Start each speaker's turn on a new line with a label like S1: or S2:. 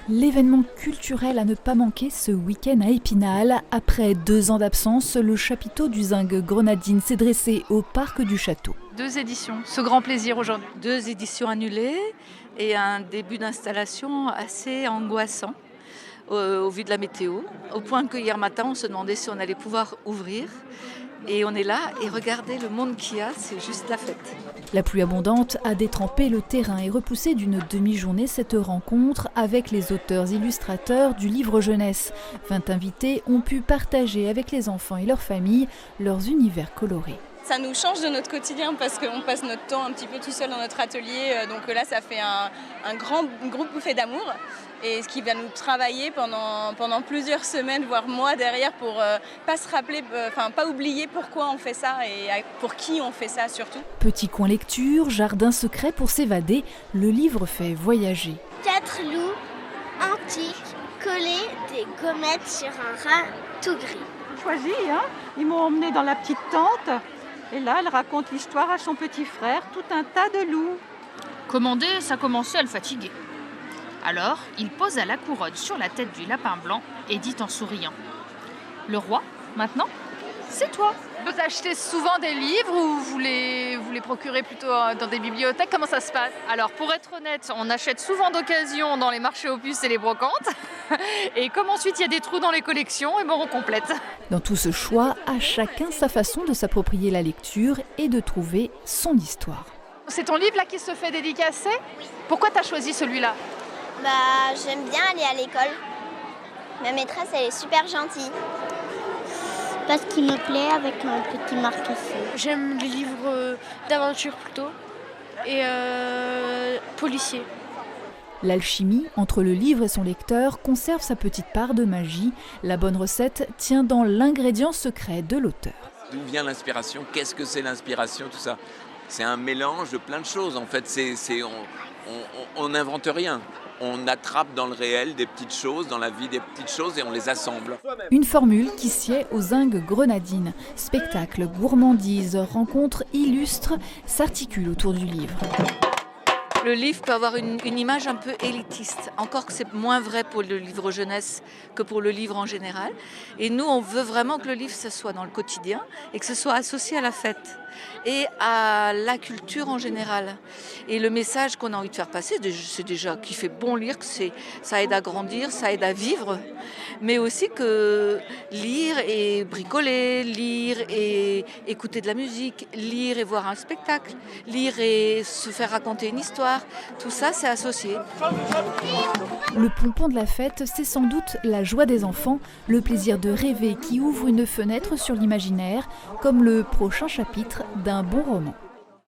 S1: L'événement culturel à ne pas manquer ce week-end à Épinal. Après 2 ans d'absence, le chapiteau du Zinc Grenadine s'est dressé au parc du château.
S2: 2 éditions, ce grand plaisir aujourd'hui.
S3: 2 éditions annulées et un début d'installation assez angoissant au vu de la météo. Au point que hier matin, on se demandait si on allait pouvoir ouvrir. Et on est là et regardez le monde qu'il y a, c'est juste la fête.
S1: La pluie abondante a détrempé le terrain et repoussé d'une demi-journée cette rencontre avec les auteurs-illustrateurs du livre jeunesse. 20 invités ont pu partager avec les enfants et leurs familles leurs univers colorés.
S4: Ça nous change de notre quotidien parce qu'on passe notre temps un petit peu tout seul dans notre atelier. Donc là, ça fait une grosse bouffée d'amour. Et ce qui va nous travailler pendant plusieurs semaines, voire mois derrière pour pas se rappeler, pas oublier pourquoi on fait ça et pour qui on fait ça surtout.
S1: Petit coin lecture, jardin secret pour s'évader, le livre fait voyager.
S5: 4 loups antiques collés des gommettes sur un rat tout gris.
S6: Choisi, hein. Ils m'ont emmené dans la petite tente. Et là, elle raconte l'histoire à son petit frère, tout un tas de loups.
S2: Commander, ça commençait à le fatiguer. Alors, il posa la couronne sur la tête du lapin blanc et dit en souriant : « Le roi, maintenant, c'est toi !»
S7: Vous achetez souvent des livres ou vous les procurez plutôt dans des bibliothèques ? Comment ça se passe ?
S2: Alors, pour être honnête, on achète souvent d'occasion dans les marchés aux puces et les brocantes. Et comme ensuite il y a des trous dans les collections, et bon, on complète.
S1: Dans tout ce choix, à chacun sa façon de s'approprier la lecture et de trouver son histoire.
S7: C'est ton livre là qui se fait dédicacer ?
S5: Oui.
S7: Pourquoi tu as choisi celui-là ?
S5: J'aime bien aller à l'école. Ma maîtresse, elle est super gentille. Parce qu'il me plaît avec un petit marque-ici.
S8: J'aime les livres d'aventure plutôt et policiers.
S1: L'alchimie entre le livre et son lecteur conserve sa petite part de magie. La bonne recette tient dans l'ingrédient secret de l'auteur.
S9: D'où vient l'inspiration ? Qu'est-ce que c'est l'inspiration ? Tout ça, c'est un mélange de plein de choses. En fait, on n'invente rien. On attrape dans le réel des petites choses, dans la vie des petites choses et on les assemble.
S1: Une formule qui sied au Zinc Grenadine. Spectacle, gourmandise, rencontres illustres s'articulent autour du livre.
S3: Le livre peut avoir une image un peu élitiste, encore que c'est moins vrai pour le livre jeunesse que pour le livre en général. Et nous, on veut vraiment que le livre, ce soit dans le quotidien et que ce soit associé à la fête et à la culture en général. Et le message qu'on a envie de faire passer, c'est déjà qu'il fait bon lire, que ça aide à grandir, ça aide à vivre, mais aussi que lire et bricoler, lire et écouter de la musique, lire et voir un spectacle, lire et se faire raconter une histoire, tout ça c'est associé.
S1: Le pompon de la fête, c'est sans doute la joie des enfants, le plaisir de rêver qui ouvre une fenêtre sur l'imaginaire, comme le prochain chapitre d'un bon roman.